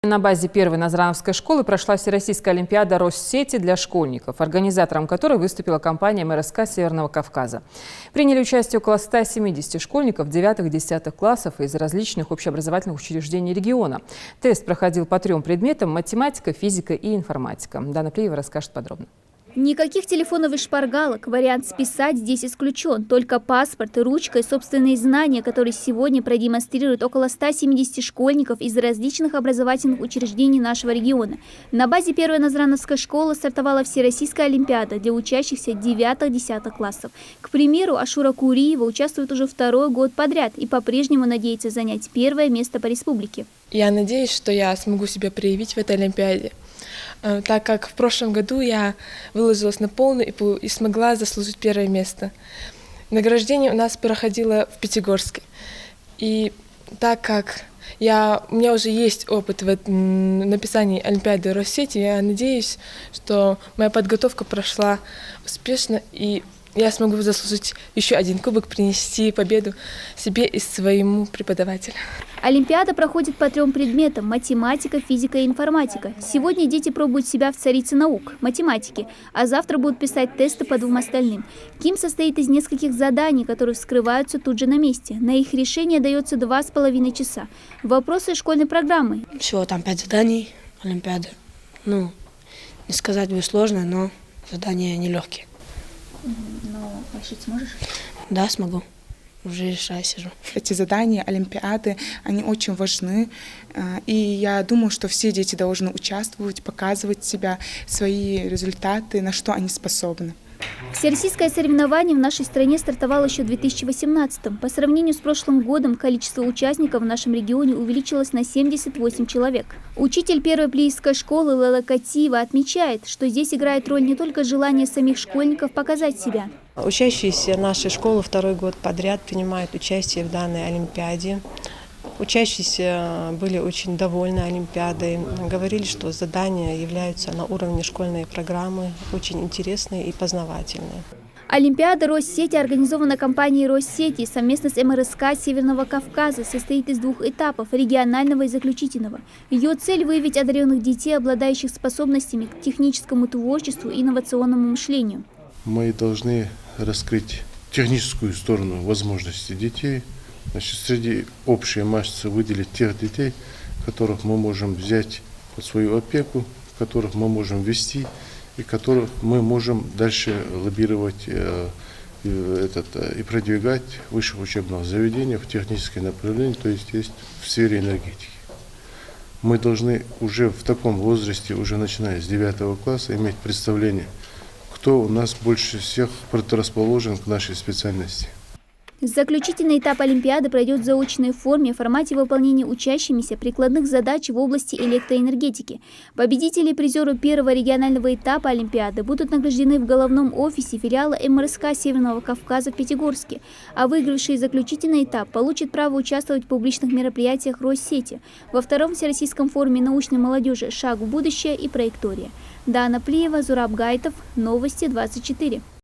На базе первой Назрановской школы прошла Всероссийская олимпиада Россети для школьников, организатором которой выступила компания МРСК Северного Кавказа. Приняли участие около 170 школьников 9-10 классов из различных общеобразовательных учреждений региона. Тест проходил по 3 предметам – математика, физика и информатика. Дана Плиева расскажет подробно. Никаких телефонов и шпаргалок. Вариант списать здесь исключен. Только паспорт, ручка и собственные знания, которые сегодня продемонстрируют около 170 школьников из различных образовательных учреждений нашего региона. На базе первой Назрановской школы стартовала Всероссийская олимпиада для учащихся 9-10 классов. К примеру, Ашура Куриева участвует уже 2-й год подряд и по-прежнему надеется занять 1-е место по республике. Я надеюсь, что я смогу себя проявить в этой олимпиаде, так как в прошлом году я выложилась на полную и смогла заслужить 1-е место. Награждение у нас проходило в Пятигорске. И так как у меня уже есть опыт в написании олимпиады Россети, я надеюсь, что моя подготовка прошла успешно, и я смогу заслужить еще 1 кубок, принести победу себе и своему преподавателю. Олимпиада проходит по 3 предметам – математика, физика и информатика. Сегодня дети пробуют себя в царице наук – математики, а завтра будут писать тесты по 2 остальным. КИМ состоит из нескольких заданий, которые вскрываются тут же на месте. На их решение дается 2,5 часа. Вопросы школьной программы. Всего там 5 заданий олимпиады. Не сказать бы сложно, но задания нелегкие. Но решить сможешь? Да, смогу. Уже решаю, сижу. Эти задания, олимпиады, они очень важны. И я думаю, что все дети должны участвовать, показывать себя, свои результаты, на что они способны. Всероссийское соревнование в нашей стране стартовало еще в 2018-м. По сравнению с прошлым годом количество участников в нашем регионе увеличилось на 78 человек. Учитель первой плиевской школы Лела Катиева отмечает, что здесь играет роль не только желание самих школьников показать себя. Учащиеся нашей школы 2-й год подряд принимают участие в данной олимпиаде. Учащиеся были очень довольны олимпиадой, говорили, что задания являются на уровне школьной программы, очень интересные и познавательные. Олимпиада Россети организована компанией Россети совместно с МРСК Северного Кавказа, состоит из 2 этапов – регионального и заключительного. Ее цель – выявить одаренных детей, обладающих способностями к техническому творчеству и инновационному мышлению. Мы должны раскрыть техническую сторону возможностей детей. Среди общей массы выделить тех детей, которых мы можем взять под свою опеку, которых мы можем вести и которых мы можем дальше лоббировать и продвигать в высших учебных заведениях в техническое направление, то есть в сфере энергетики. Мы должны уже в таком возрасте, уже начиная с 9 класса, иметь представление, кто у нас больше всех предрасположен к нашей специальности. Заключительный этап олимпиады пройдет в заочной форме в формате выполнения учащимися прикладных задач в области электроэнергетики. Победители и призеры 1-го регионального этапа олимпиады будут награждены в головном офисе филиала МРСК Северного Кавказа в Пятигорске, а выигравший заключительный этап получит право участвовать в публичных мероприятиях Россети во 2-м Всероссийском форуме научной молодежи «Шаг в будущее» и «Проектория». Дана Плиева, Зураб Гайтов, Новости 24.